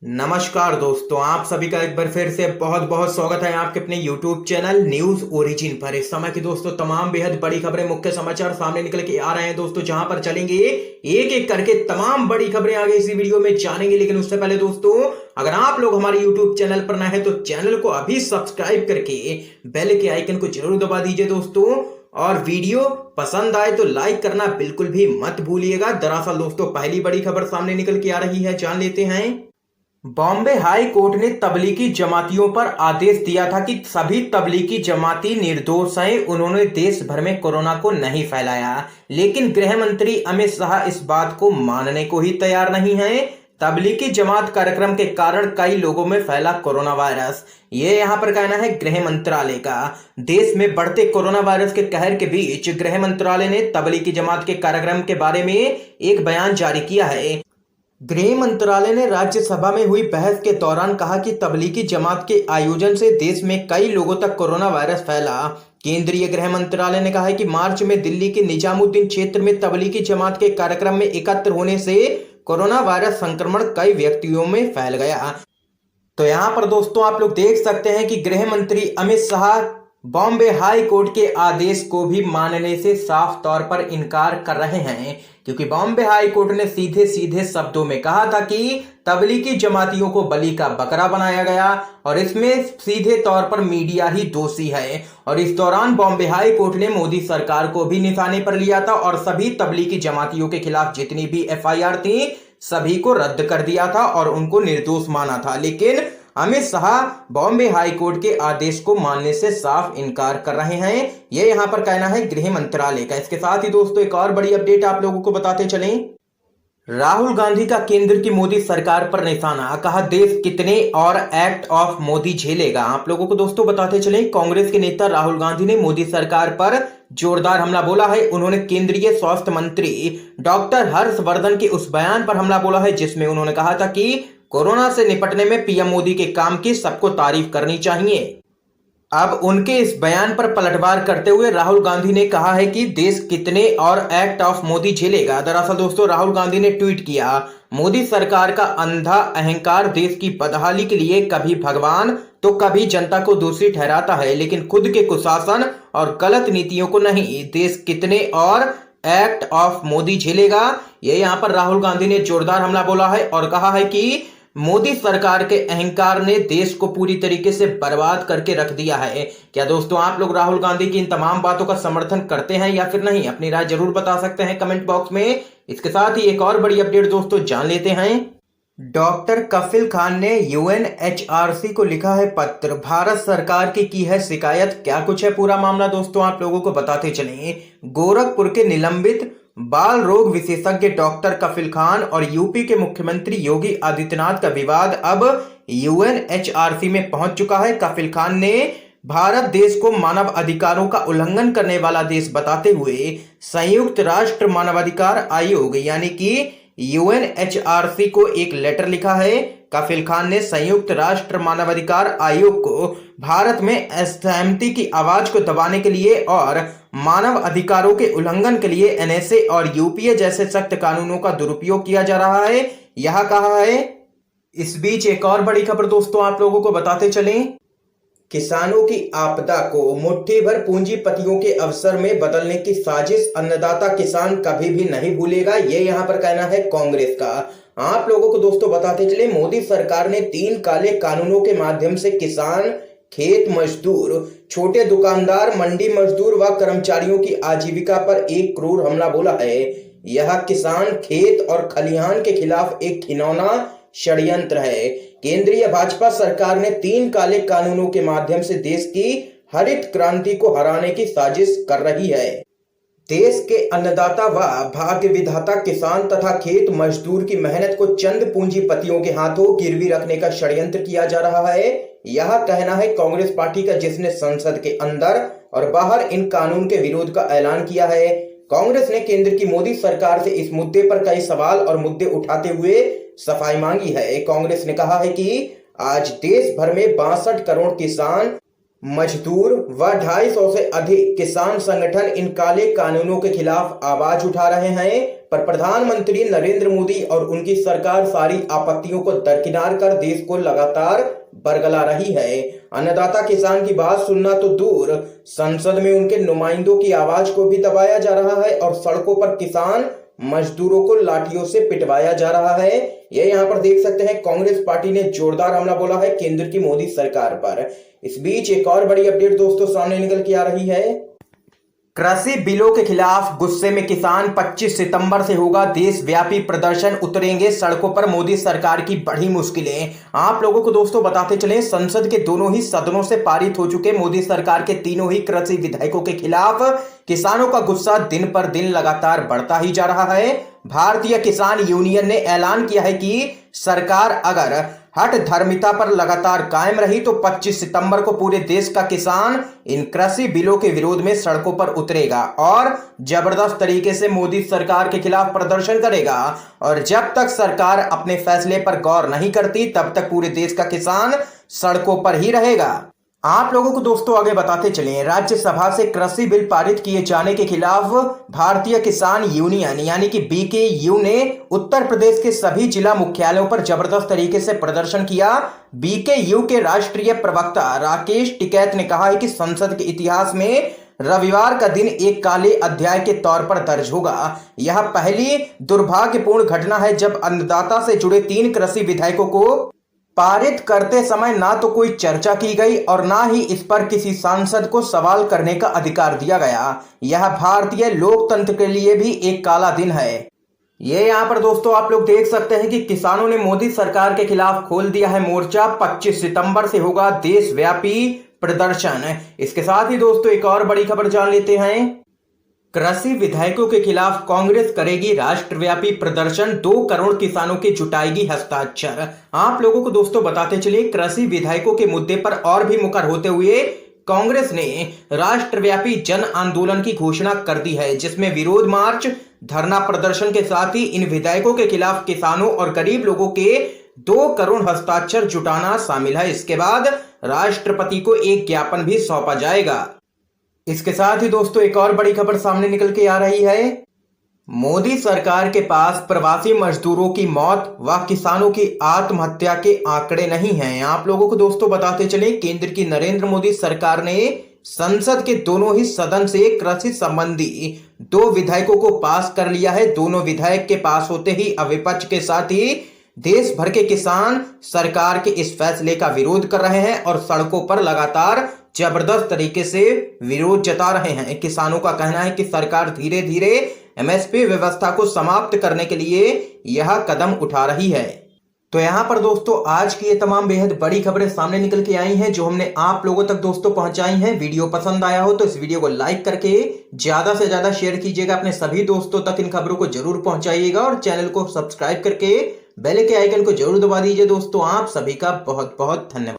नमस्कार दोस्तों, आप सभी का एक बार फिर से बहुत बहुत स्वागत है आपके अपने YouTube चैनल न्यूज ओरिजिन पर। इस समय की दोस्तों तमाम बेहद बड़ी खबरें, मुख्य समाचार सामने निकल के आ रहे हैं दोस्तों, जहां पर चलेंगे एक एक करके तमाम बड़ी खबरें आगे इसी वीडियो में जानेंगे। लेकिन उससे पहले दोस्तों, अगर आप लोग हमारे YouTube चैनल पर नए हैं तो चैनल को अभी सब्सक्राइब करके बेल के आइकन को जरूर दबा दीजिए दोस्तों, और वीडियो पसंद आए तो लाइक करना बिल्कुल भी मत भूलिएगा। दरअसल दोस्तों पहली बड़ी खबर सामने निकल के आ रही है, जान लेते हैं। बॉम्बे हाई कोर्ट ने तबलीगी जमातियों पर आदेश दिया था कि सभी तबलीगी जमाती निर्दोष हैं, उन्होंने देश भर में कोरोना को नहीं फैलाया। लेकिन गृह मंत्री अमित शाह इस बात को मानने को ही तैयार नहीं हैं। तबलीगी जमात कार्यक्रम के कारण कई लोगों में फैला कोरोना वायरस, ये यहाँ पर कहना है गृह मंत्रालय का। देश में बढ़ते कोरोना वायरस के कहर के बीच गृह मंत्रालय ने तबलीगी जमात के कार्यक्रम के बारे में एक बयान जारी किया है। गृह मंत्रालय ने राज्यसभा में हुई बहस के दौरान कहा कि तबलीगी जमात के आयोजन से देश में कई लोगों तक कोरोना वायरस फैला। केंद्रीय गृह मंत्रालय ने कहा है कि मार्च में दिल्ली के निजामुद्दीन क्षेत्र में तबलीगी जमात के कार्यक्रम में एकत्र होने से कोरोना वायरस संक्रमण कई व्यक्तियों में फैल गया। तो यहाँ पर दोस्तों आप लोग देख सकते हैं कि गृह मंत्री अमित शाह बॉम्बे हाई कोर्ट के आदेश को भी मानने से साफ तौर पर इनकार कर रहे हैं, क्योंकि बॉम्बे हाई कोर्ट ने सीधे सीधे शब्दों में कहा था कि तबलीगी जमातियों को बलि का बकरा बनाया गया और इसमें सीधे तौर पर मीडिया ही दोषी है। और इस दौरान बॉम्बे हाई कोर्ट ने मोदी सरकार को भी निशाने पर लिया था और सभी तबलीगी जमातियों के खिलाफ जितनी भी FIR थी सभी को रद्द कर दिया था और उनको निर्दोष माना था। लेकिन अमित शाह बॉम्बे हाई कोर्ट के आदेश को मानने से साफ इनकार कर रहे हैं, ये यहाँ पर कहना है गृह मंत्रालय का। इसके साथ ही दोस्तों एक और बड़ी अपडेट आप लोगों को बताते चलें। राहुल गांधी का केंद्र की मोदी सरकार पर निशाना, कहा देश कितने और एक्ट ऑफ मोदी झेलेगा। आप लोगों को दोस्तों बताते चलें, कांग्रेस के नेता राहुल गांधी ने मोदी सरकार पर जोरदार हमला बोला है। उन्होंने केंद्रीय स्वास्थ्य मंत्री डॉक्टर हर्षवर्धन के उस बयान पर हमला बोला है जिसमें उन्होंने कहा था कि कोरोना से निपटने में पीएम मोदी के काम की सबको तारीफ करनी चाहिए। अब उनके इस बयान पर पलटवार करते हुए राहुल गांधी ने कहा है कि देश कितने और एक्ट ऑफ मोदी झेलेगा। दरअसल दोस्तों राहुल गांधी ने ट्वीट किया, मोदी सरकार का अंधा अहंकार देश की बदहाली के लिए कभी भगवान तो कभी जनता को दोषी ठहराता है, लेकिन खुद के कुशासन और गलत नीतियों को नहीं। देश कितने और एक्ट ऑफ मोदी झेलेगा, ये यहाँ पर राहुल गांधी ने जोरदार हमला बोला है और कहा है कि मोदी सरकार के अहंकार ने देश को पूरी तरीके से बर्बाद करके रख दिया है। क्या दोस्तों आप लोग राहुल गांधी की इन तमाम बातों का समर्थन करते हैं या फिर नहीं? अपनी राय जरूर बता सकते हैं कमेंट बॉक्स में। इसके साथ ही एक और बड़ी अपडेट दोस्तों जान लेते हैं। डॉक्टर कफिल खान ने UNHRC को लिखा है पत्र, भारत सरकार की है शिकायत। क्या कुछ है पूरा मामला दोस्तों आप लोगों को बताते चलें। गोरखपुर के निलंबित बाल रोग विशेषज्ञ डॉक्टर कफिल खान और यूपी के मुख्यमंत्री योगी आदित्यनाथ का विवाद अब UNHRC में पहुंच चुका है। कफिल खान ने भारत देश को मानव अधिकारों का उल्लंघन करने वाला देश बताते हुए संयुक्त राष्ट्र मानवाधिकार आयोग यानी कि UNHRC को एक लेटर लिखा है। कफिल खान ने संयुक्त राष्ट्र मानवाधिकार आयोग को भारत में असहमति की आवाज को दबाने के लिए और मानव अधिकारों के उल्लंघन के लिए NSA और UPA जैसे सख्त कानूनों का दुरुपयोग किया जा रहा है, यह कहा है। इस बीच एक और बड़ी खबर दोस्तों आप लोगों को बताते चलें। किसानों की आपदा को मुट्ठी भर पूंजीपतियों के अवसर में बदलने की साजिश अन्नदाता किसान कभी भी नहीं भूलेगा, ये यहाँ पर कहना है कांग्रेस का। आप लोगों को दोस्तों बताते चले, मोदी सरकार ने 3 काले कानूनों के माध्यम से किसान, खेत मजदूर, छोटे दुकानदार, मंडी मजदूर व कर्मचारियों की आजीविका पर एक क्रूर हमला बोला है। यह किसान, खेत और खलिहान के खिलाफ एक घिनौना षड्यंत्र है। केंद्रीय भाजपा सरकार ने 3 काले कानूनों के माध्यम से देश की हरित क्रांति को हराने की साजिश कर रही है। देश के अन्नदाता व भाग्य विधाता किसान तथा खेत मजदूर की मेहनत को चंद पूंजीपतियों के हाथों गिरवी रखने का षड्यंत्र किया जा रहा है, यह कहना है कांग्रेस पार्टी का, जिसने संसद के अंदर और बाहर इन कानून के विरोध का ऐलान किया है। कांग्रेस ने केंद्र की मोदी सरकार से इस मुद्दे पर कई सवाल और मुद्दे उठाते हुए सफाई मांगी है। कांग्रेस ने कहा है कि आज देश भर में 62 करोड़ किसान मजदूर व 250 से अधिक किसान संगठन इन काले कानूनों के खिलाफ आवाज उठा रहे हैं, पर प्रधानमंत्री नरेंद्र मोदी और उनकी सरकार सारी आपत्तियों को दरकिनार कर देश को लगातार बरगला रही है। अन्नदाता किसान की बात सुनना तो दूर, संसद में उनके नुमाइंदों की आवाज को भी दबाया जा रहा है और सड़कों पर किसान मजदूरों को लाठियों से पिटवाया जा रहा है। ये यहाँ पर देख सकते हैं, कांग्रेस पार्टी ने जोरदार हमला बोला है केंद्र की मोदी सरकार पर। इस बीच एक और बड़ी अपडेट दोस्तों सामने निकल के आ रही है। कृषि बिलों के खिलाफ गुस्से में किसान, 25 सितंबर से होगा देशव्यापी प्रदर्शन, उतरेंगे सड़कों पर मोदी सरकार की बड़ी मुश्किलें। आप लोगों को दोस्तों बताते चलें, संसद के दोनों ही सदनों से पारित हो चुके मोदी सरकार के तीनों ही कृषि विधेयकों के खिलाफ किसानों का गुस्सा दिन पर दिन लगातार बढ़ता ही जा रहा है। भारतीय किसान यूनियन ने ऐलान किया है कि सरकार अगर हठ धर्मिता पर लगातार कायम रही तो 25 सितंबर को पूरे देश का किसान इन कृषि बिलों के विरोध में सड़कों पर उतरेगा और जबरदस्त तरीके से मोदी सरकार के खिलाफ प्रदर्शन करेगा। और जब तक सरकार अपने फैसले पर गौर नहीं करती तब तक पूरे देश का किसान सड़कों पर ही रहेगा। आप लोगों को दोस्तों आगे बताते चलें, राज्यसभा से कृषि बिल पारित किए जाने के खिलाफ भारतीय किसान यूनियन यानी कि बीकेयू ने उत्तर प्रदेश के सभी जिला मुख्यालयों पर जबरदस्त तरीके से प्रदर्शन किया। बीकेयू के राष्ट्रीय प्रवक्ता राकेश टिकैत ने कहा है कि संसद के इतिहास में रविवार का दिन एक काले अध्याय के तौर पर दर्ज होगा। यह पहली दुर्भाग्यपूर्ण घटना है जब अन्नदाता से जुड़े 3 कृषि विधेयकों को पारित करते समय ना तो कोई चर्चा की गई और ना ही इस पर किसी सांसद को सवाल करने का अधिकार दिया गया। यह भारतीय लोकतंत्र के लिए भी एक काला दिन है। ये यहाँ पर दोस्तों आप लोग देख सकते हैं कि किसानों ने मोदी सरकार के खिलाफ खोल दिया है मोर्चा। 25 सितंबर से होगा देशव्यापी प्रदर्शन। इसके साथ ही दोस्तों एक और बड़ी खबर जान लेते हैं। कृषि विधेयकों के खिलाफ कांग्रेस करेगी राष्ट्रव्यापी प्रदर्शन, 2 करोड़ किसानों के जुटाएगी हस्ताक्षर। आप लोगों को दोस्तों बताते चलिए, कृषि विधेयकों के मुद्दे पर और भी मुखर होते हुए कांग्रेस ने राष्ट्रव्यापी जन आंदोलन की घोषणा कर दी है, जिसमें विरोध मार्च, धरना प्रदर्शन के साथ ही इन विधेयकों के खिलाफ किसानों और गरीब लोगों के 2 करोड़ हस्ताक्षर जुटाना शामिल है। इसके बाद राष्ट्रपति को एक ज्ञापन भी सौंपा जाएगा। इसके साथ ही दोस्तों एक और बड़ी खबर सामने निकल के आ रही है। मोदी सरकार के पास प्रवासी मजदूरों की मौत व किसानों की आत्महत्या के आंकड़े नहीं हैं। आप लोगों को दोस्तों बताते चले, केंद्र की नरेंद्र मोदी सरकार ने संसद के दोनों ही सदन से कृषि संबंधी 2 विधेयकों को पास कर लिया है। दोनों विधेयक के पास होते ही अब विपक्ष के साथ ही देश भर के किसान सरकार के इस फैसले का विरोध कर रहे हैं और सड़कों पर लगातार जबरदस्त तरीके से विरोध जता रहे हैं। किसानों का कहना है कि सरकार धीरे धीरे एमएसपी व्यवस्था को समाप्त करने के लिए यह कदम उठा रही है। तो यहाँ पर दोस्तों आज की ये तमाम बेहद बड़ी खबरें सामने निकल के आई हैं जो हमने आप लोगों तक दोस्तों पहुंचाई हैं। वीडियो पसंद आया हो तो इस वीडियो को लाइक करके ज्यादा से ज्यादा शेयर कीजिएगा, अपने सभी दोस्तों तक इन खबरों को जरूर पहुंचाइएगा और चैनल को सब्सक्राइब करके बेल के आइकन को जरूर दबा दीजिए। दोस्तों आप सभी का बहुत बहुत धन्यवाद।